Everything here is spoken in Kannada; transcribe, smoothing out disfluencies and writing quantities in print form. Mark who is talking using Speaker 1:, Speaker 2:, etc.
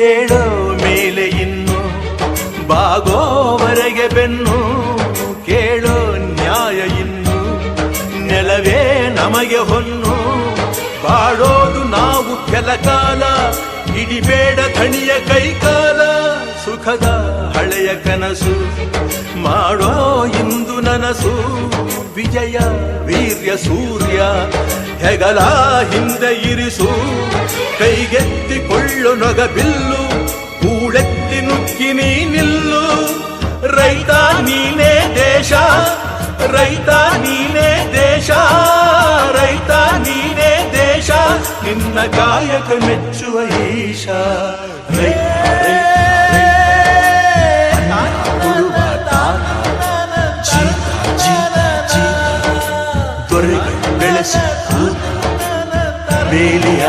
Speaker 1: ಏಳೋ ಮೇಲೆ ಇನ್ನು ಬಾಗೋವರೆಗೆ ಬೆನ್ನು ಕೇಳೋ ನ್ಯಾಯ ಇನ್ನು ನೆಲವೇ ನಮಗೆ ಹೊನ್ನು ಬಾಳೋದು ನಾವು ಕೆಲ ಕಾಲ ಹಿಡಿಬೇಡ ಧಣಿಯ ಕೈಕಾಲ ಸುಖದ ಹಳೆಯ ಕನಸು ಮಾಡೋ ಇಂದು ನನಸು ವಿಜಯ ವೀರ್ಯ ಸೂರ್ಯ ಹೆಗಲ ಹಿಂದೆ ಇರಿಸು ಕೈಗೆತ್ತಿಕೊಳ್ಳು ನೊಗ ಬಿಲ್ಲು ಕೂಳೆತ್ತಿ ನುಗ್ಗಿ ನೀ ನಿಲ್ಲು ರೈತ ನೀನೇ ದೇಶ ರೈತ ನೀನೇ ದೇಶ ರೈತ ನೀನೇ ದೇಶ ನಿನ್ನ ಕಾಯಕ ಮೆಚ್ಚುವ ಈಶ ದೊರೆಗೆ ಬೆಳೆಸಿ ಬೇಲಿಯ